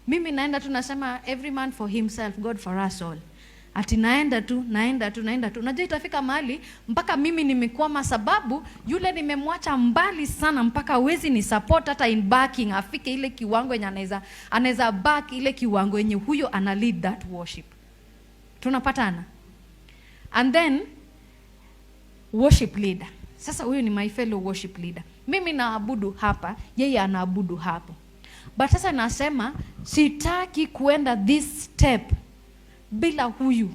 Mimi naenda tu nasema every man for himself, God for us all. Ati naenda tu. Unajua itafika mahali mpaka mimi nimekwama, sababu yule nimemwacha mbali sana mpaka hawezi ni support hata in backing afike ile kiwango yenye anaweza back ile kiwango yenye huyo ana lead that worship. Tunapatana. And then worship leader. Sasa huyo ni my fellow worship leader. Mimi naabudu hapa, yeye anaabudu hapo. But sasa nasema sitaki kuenda this step bila huyu.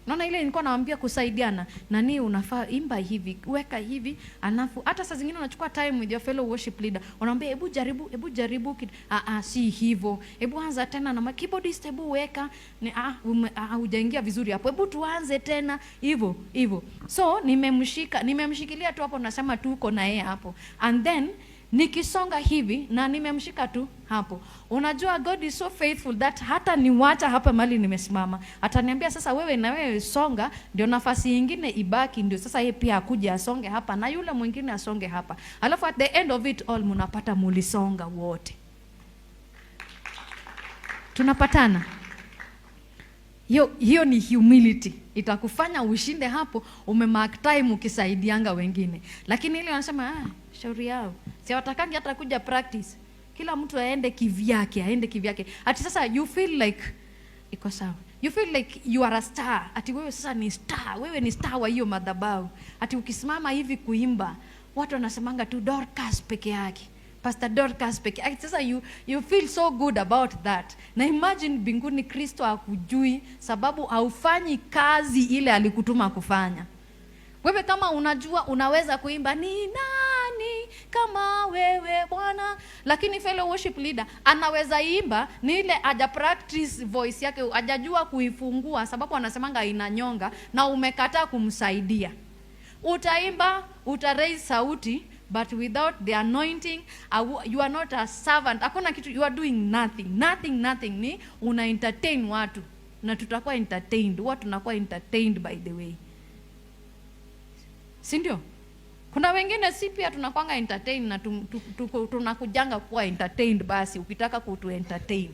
Naona ile nilikuwa naambia kusaidiana. Nani unafaa imba hivi, weka hivi, anafu hata saa zingine unachukua time with your fellow worship leader. Unaambia hebu jaribu si hivyo. Hebu anza tena na keyboardist, hebu weka hujaingia vizuri hapo. Hebu tuanze tena hivyo. So nimemshikilia tu hapo, nasema tu uko na yeye hapo. And then nikisonga hivi na nimemshika tu hapo. Unajua God is so faithful that hata niwacha hapa mali nimesimama, ataniambia sasa wewe na wewe songa, ndio nafasi nyingine ibaki, ndio sasa yeye pia akuje asonge hapa na yule mwingine asonge hapa. Alafu at the end of it all mnapata mulisonga wote. Tunapatana. Hiyo ni humility. Itakufanya ushinde hapo, umemark time ukisaidianga wengine. Lakini ile wanasema shauri yao. Si watakangi hata kuja practice. Kila mtu aende kivyake. Ati sasa you feel like iko sawa. You feel like you are a star. Ati wewe sasa ni star. Wewe ni star wa hiyo madhabahu. Ati ukisimama hivi kuimba, watu wanasemanga tu Dorcas peke yake. Pastor Dorcas peke yake. Sasa you feel so good about that. Na imagine mbinguni Kristo hakujui sababu haufanyi kazi ile alikutuma kufanya. Wewe kama unajua unaweza kuimba ni nani kama wewe Bwana, lakini fellow worship leader anaweza imba ni ile haja practice voice yake, hajajua kuifungua sababu anasemanga inanyonga na umekataa kumsaidia. Utaimba, utaraise sauti, but without the anointing you are not a servant. Hakuna kitu, you are doing nothing. Ni una entertain watu na tutakuwa entertained. Watu tunakuwa entertained by the way. Si ndio? Kuna wengine si pia tunakuanga entertain na tunakujanga kuwa entertained basi ukitaka kutu entertain.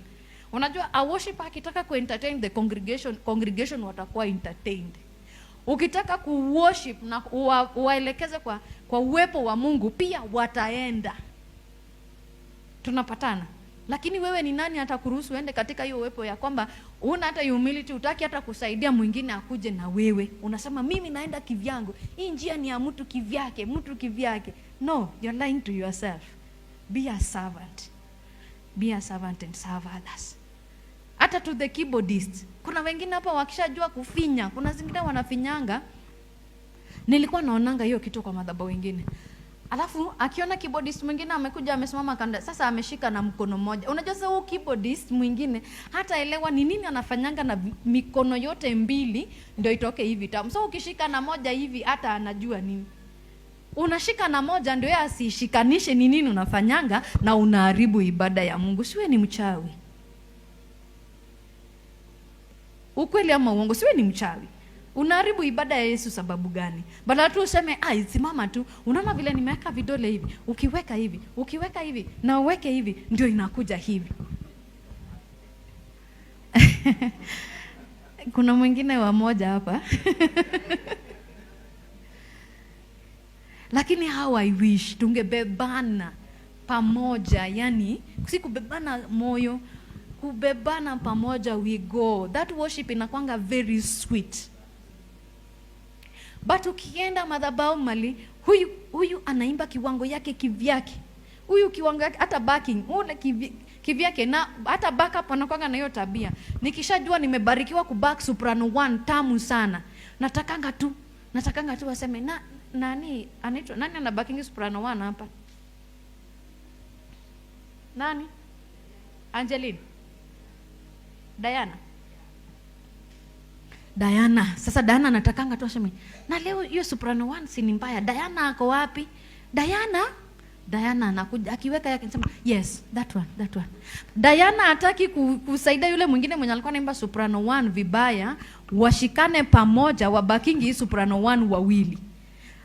Unajua a worshiper akitaka ku entertain the congregation watakuwa entertained. Ukitaka ku worship na uwaelekeze kwa uwepo wa Mungu pia wataenda. Tunapatana. Lakini wewe ni nani atakuruhusu uende katika hiyo uwepo ya kwamba una hata humility, utaki hata kusaidia mwingine akuje na wewe. Unasema mimi naenda kivyangu. Hii njia ni ya mtu kivyake. No, you're lying to yourself. Be a servant. Be a servant and serve others. Hata to the keyboardist. Kuna wengine hapa wakishajua kufinya, kuna zingine wanafinyanga. Nilikuwa naonanga hiyo kitu kwa madhabahu wengine. Alafu akiona keyboardist mwingine amekuja amesimama kanda, sasa ameshika na mkono mmoja. Unajua sasa huyo keyboardist mwingine hata elewa ni nini anafanyanga na mikono yote mbili ndio itoke hivi tamu. So ukishika na moja hivi hata anajua nini. Unashika na moja ndio yeye asishikanishe ni nini unafanyanga na unaharibu ibada ya Mungu. Siwe ni mchawi. Ukweli ama uongo, siwe ni mchawi. Unaharibu ibada ya Yesu sababu gani? Badala tu useme simama tu. Unaona vile nimeweka vidole hivi, ukiweka hivi na uweke hivi ndio inakuja hivi. Kuna mwingine wa moja hapa. Lakini how I wish tungebebana pamoja, yani si kubebana moyo, kubebana pamoja we go. That worship inakuanga very sweet. But ukienda madhabahu mali, huyu anaimba kiwango yake kivyake. Huyu kiwango yake hata backing, ule kivyake na hata backup anakuanga na hiyo tabia. Nikishajua nimebarikiwa kuback soprano 1 tamu sana. Natakanga tu waseme nani ana backing soprano 1 hapa? Nani? Angeline. Diana. Sasa Diana natakanga tu aseme, na leo hiyo soprano 1 si ni mbaya. Diana ako wapi? Diana anakuja akiweka yake anasema, yes, that one. Diana hataki kusaidia yule mwingine mwenye alikuwa anaimba soprano 1 vibaya, washikane pamoja wabakingi soprano 1 wawili.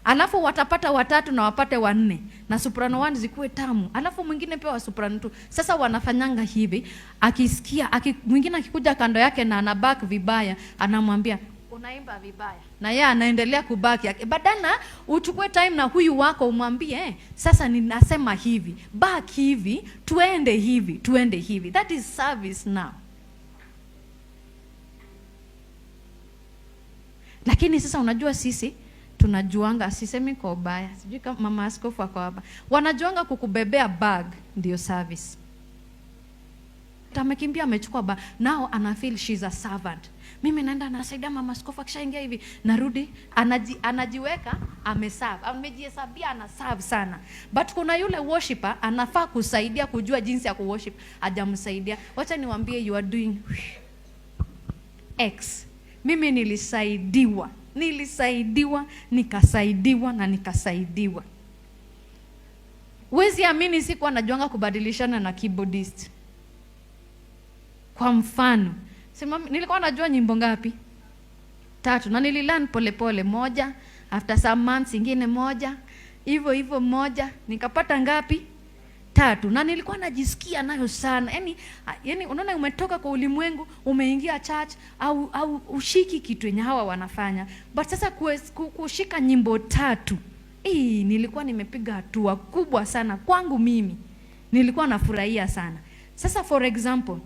Alafu watapata watatu na wapate wanne na soprano 1 zikuwe tamu. Alafu mwingine pia wa soprano 2. Sasa wanafanyanga hivi, akisikia mwingine akikuja kando yake na anabak vibaya, anamwambia unaimba vibaya. Na yeye anaendelea kubaki yake. Badala uchukue time na huyu wako umwambie, sasa ninasema hivi, back hivi, tuende hivi, tuende hivi. That is service now. Lakini sasa unajua sisi tunajuanga, sisemi kwa ubaya, sijui kama mama askofu ako hapa, wanajuanga kukubebea bag ndio service. Tamekimbia amechukua bag, now ana feel she's a servant. Mimi naenda nasaidia mama askofu, akishaingia hivi narudi, anajiweka ameserve, amejihesabia ana serve sana. But kuna yule worshiper anafaa kusaidia kujua jinsi ya kuworship, hajamsaidia. Wacha niwaambie, you are doing X. Mimi nilisaidiwa, nikasaidiwa. Wezi amini sikuwa najuanga kubadilishana na keyboardist. Kwa mfano, nilikuwa najua nyimbo ngapi? 3, na nililearn pole moja, after some months ingine moja, hivyo moja, nikapata ngapi? 3, na nilikuwa najisikia nayo sana. Yaani unaona umetoka kwa ulimwengu, umeingia church au ushiki kitu yenye hawa wanafanya. But sasa kushika nyimbo 3, nilikuwa nimepiga hatua kubwa sana kwangu mimi. Nilikuwa nafurahia sana. Sasa for example,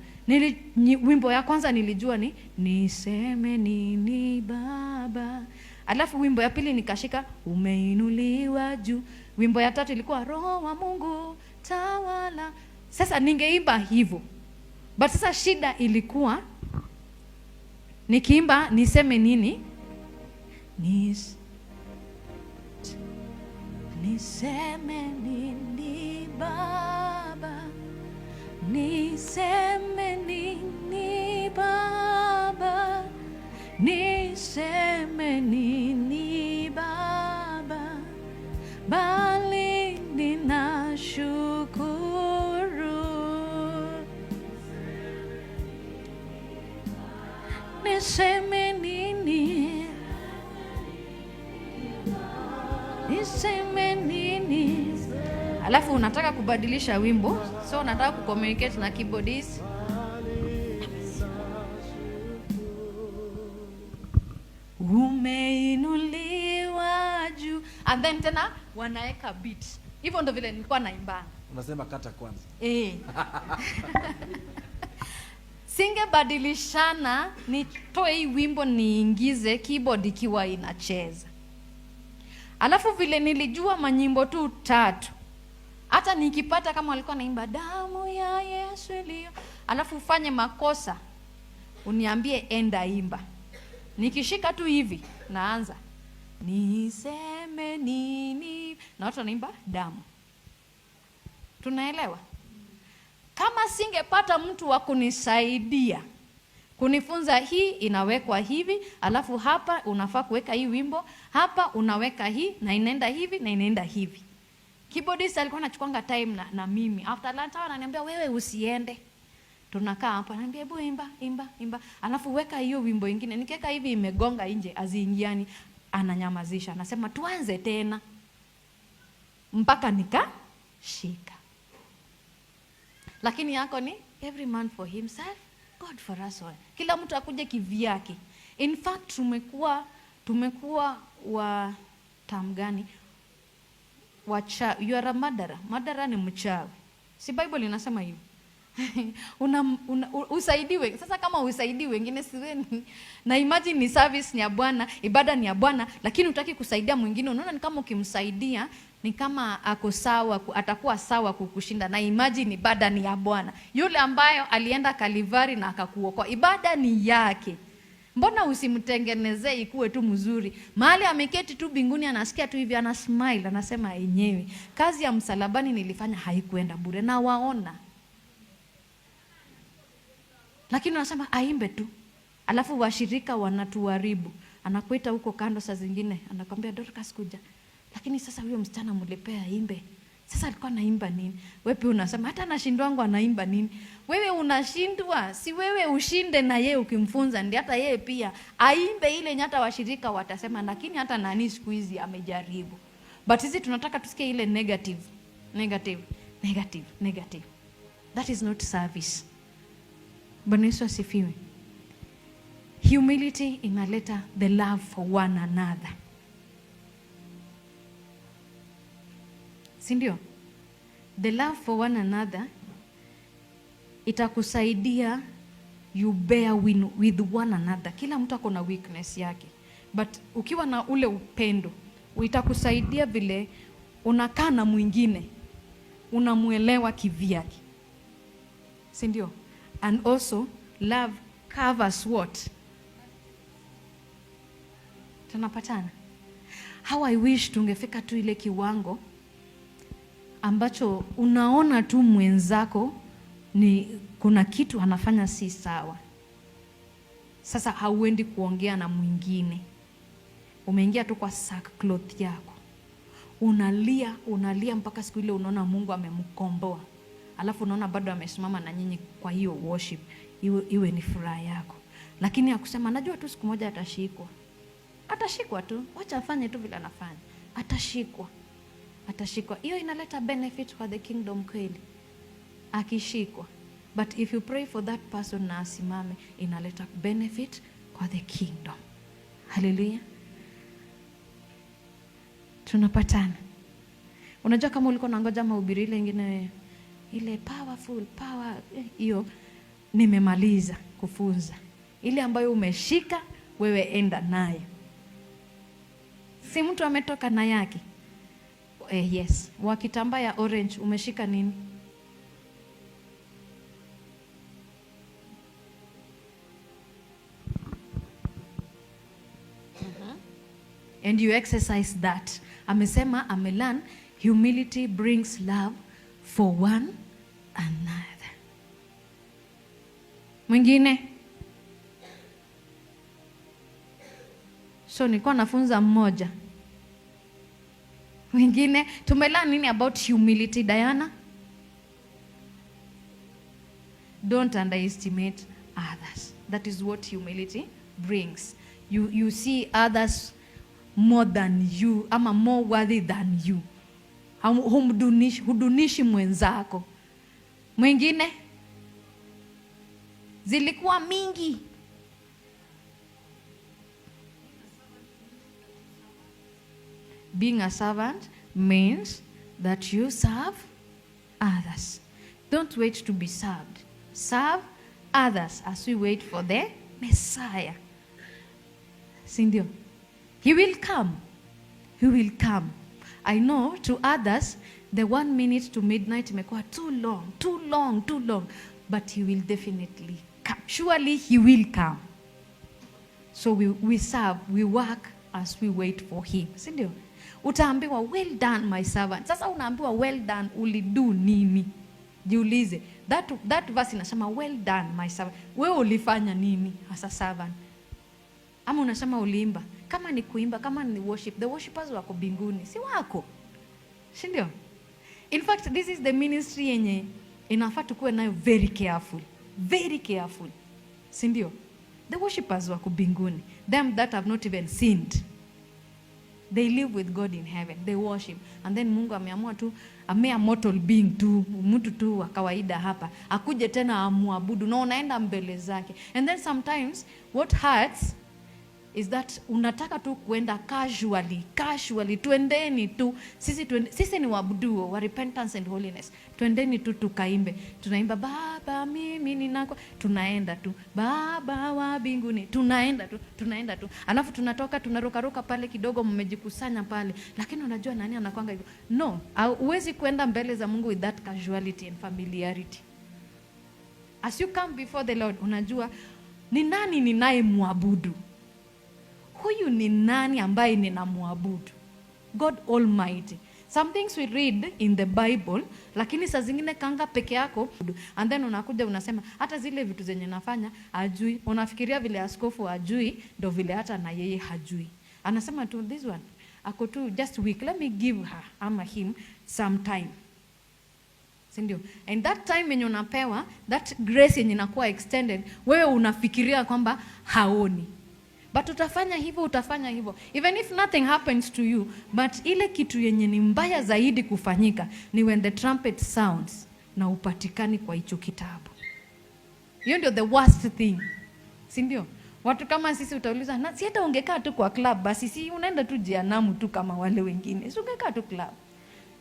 wimbo ya kwanza nilijua ni niseme nini baba. Alafu wimbo ya pili nikashika umeinuliwa juu. Wimbo ya tatu ilikuwa Roho wa Mungu tawala. Sasa ningeimba hivyo. But sasa shida ilikuwa nikiimba niseme nini? Niseme nini baba? Niseme nini baba? Niseme nini baba? Bali ninashukuru. Niseme nini? Niseme nini? Alafu unataka kubadilisha wimbo, so unataka kucommunicate na keyboardist. Umeinuliwa juu, and then tena wanaeka beat. Hivyo ndo vile nilikuwa naimba. Unasema kata kwanza. Singebadilishana, nitoe hii wimbo niingize keyboard ikiwa inacheza. Alafu vile nilijua manyimbo tu 3. Hata nikipata kama walikuwa naimba damu ya Yesu iliyo, alafu ufanye makosa, uniambie enda imba. Nikishika tu hivi, naanza niseme nini, na watu wanaimba damu. Tunaelewa? Kama singepata mtu wa kunisaidia, kunifunza hii inawekwa hivi, alafu hapa unafaa kuweka hii wimbo, hapa unaweka hii, na inaenda hivi, na inaenda hivi. Keyboardist alikuwa anachukuanga time na mimi. After lunch ananiambia wewe usiende. Tunakaa hapa, ananiambia hebu imba. Alafu weka hiyo wimbo ingine. Nikiweka hivi imegonga nje, aziingiani, ananyamazisha. Anasema tuanze tena. Mpaka nikashika. Lakini yako ni every man for himself, God for us all. Kila mtu akuje kivyake. In fact tumekuwa wa term gani? You are a murderer. Murderer ni mchawi. Si Bible inasema hivyo? Usaidiwe. Sasa kama usaidiwe wengine siweni. Na imagine ni service ni ya Bwana, ibada ni ya Bwana, lakini hutaki kusaidia mwingine. Unaona ni kama ukimsaidia ni kama ako sawa, atakuwa sawa kukushinda. Na imagine ibada ni ya Bwana. Yule ambayo alienda Kalivari na akakuokoa. Ibada ni yake. Mbona usimtengenezee ikuwe tu mzuri? Mahali ameketi tu mbinguni anasikia tu hivi, ana smile, anasema yenyewe kazi ya msalabani nilifanya haikuenda bure, na waona. Lakini unasema aimbe tu. Alafu washirika wanatuharibu. Anakuita huko kando saa zingine, anakwambia Dorcas kuja. Lakini sasa huyo msichana mlipea imbe. Sasa alikuwa anaimba nini? Wewe pia unasema hata anashindwangu anaimba nini? Wewe unashindwa, si wewe ushinde na yeye ukimfunza, ndi hata yeye pia aimbe ile nyata washirika watasema, lakini hata nani siku hizi amejaribu. But sisi tunataka tusikie ile negative. That is not service. Bwana Yesu asifiwe. Humility inaleta the love for one another. Si ndio? The love for one another itakusaidia you bear with one another. Kila mtu ako na weakness yake. But ukiwa na ule upendo, itakusaidia vile unakaa na mwingine, unamuelewa kivyake. Si ndio? And also love covers what? Tunapatana. How I wish tungefika tu ile kiwango ambacho unaona tu mwenzako ni kuna kitu anafanya si sawa. Sasa hauendi kuongea na mwingine. Umeingia tu kwa sackcloth yako. Unalia mpaka siku ile unaona Mungu amemkomboa. Alafu unaona bado amesimama na nyinyi kwa hiyo worship. Iwe ni furaha yako. Lakini akusema najua tu siku moja atashikwa. Atashikwa tu. Wacha afanye tu vile anafanya. Atashikwa. Hiyo inaleta benefit for the kingdom kweli. Akishikwa. But if you pray for that person na asimame, inaleta benefit kwa the kingdom. Hallelujah. Tunapatana. Unajua kama ulikuwa unangoja mahubiri ile nyingine ile powerful hiyo nimemaliza kufunza. Ile ambayo umeshika wewe enda nayo. Si mtu ametoka na yake. Yes. Wakitamba ya orange umeshika nini? And you exercise that. Amesema amelearn humility brings love for one another. Mwingine? So nilikuwa nafunza mmoja. Mwingine tumelearn nini about humility, Diana? Don't underestimate others. That is what humility brings. You see others more than you, ama more worthy than you. Hudunishi mwenzako. Mwingine? Zilikuwa mingi. Being a servant means that you serve others. Don't wait to be served. Serve others as we wait for the Messiah. Sindio? He will come. I know to others, the 1 minute to midnight imekuwa too long. But he will definitely come. Surely he will come. So we serve, we work as we wait for him. Sindio? Utaambiwa well done my servant. Sasa unaambiwa well done, ulidu nini? Jiulize. That verse inasema well done my servant. Wewe ulifanya nini as a servant? Ama unasema uliimba? Kama ni kuimba, kama ni worship, the worshipers wako mbinguni, si wako. Si ndio? In fact, this is the ministry yenye inafaa tukuwe nayo very careful. Si ndio? The worshipers wako mbinguni, them that have not even sinned. They live with God in heaven. They worship. And then Mungu ameamua tu, amea mortal being tu, mtu tu wa kawaida hapa, akuje tena amuabudu na unaenda mbele zake. And then sometimes what hurts is that unataka tu kuenda casually, tuendeni tu, sisi ni waabuduo wa repentance and holiness, tuendeni tu tukaimbe, tunaimba Baba mimi ninako, tunaenda tu Baba wa mbinguni, tunaenda tu, alafu tunatoka tunaruka pale kidogo, mmejikusanya pale, lakini unajua nani anakuanga hivyo? No, huwezi kuenda mbele za Mungu with that casuality and familiarity. As you come before the Lord, unajua ni nani ninayemwabudu. Huyu ni nani ambaye ninamwabudu? God Almighty. Some things we read in the Bible, lakini saa zingine kanga peke yako, and then unakuja unasema hata zile vitu zenye nafanya hajui. Unafikiria vile askofu hajui ndo vile hata na yeye hajui. Anasema tu this one ako tu just weak, let me give her ama him some time. si ndio? And that time yenye unapewa, that grace yenye inakuwa extended, wewe unafikiria kwamba haoni. But utafanya hivyo. Even if nothing happens to you, but ile kitu yenye ni mbaya zaidi kufanyika ni when the trumpet sounds na upatikani kwa hicho kitabu. Hiyo ndio the worst thing. Si ndio? Watu kama sisi utauliza, na si hata ungekaa tu kwa club basi, si unaenda tu jehanamu tu kama wale wengine. Si ungekaa tu club.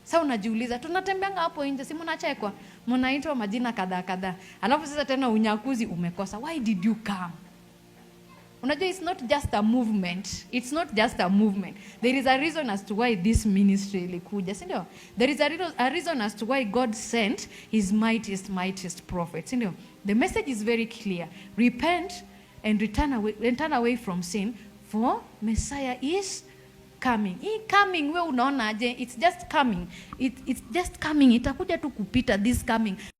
Sasa unajiuliza, tunatembeanga hapo nje, si mnachekwa, mnaitwa majina kadhaa. Alafu sasa tena unyakuzi umekosa. Why did you come? Unajua, it's not just a movement. There is a reason as to why this ministry ilikuja, si ndio? There is a reason as to why God sent his mightiest prophets, si ndio? The message is very clear. Repent and turn away from sin, for Messiah is coming. Coming, we unaona aje? It's just coming. Itakuja tu kupita, this coming.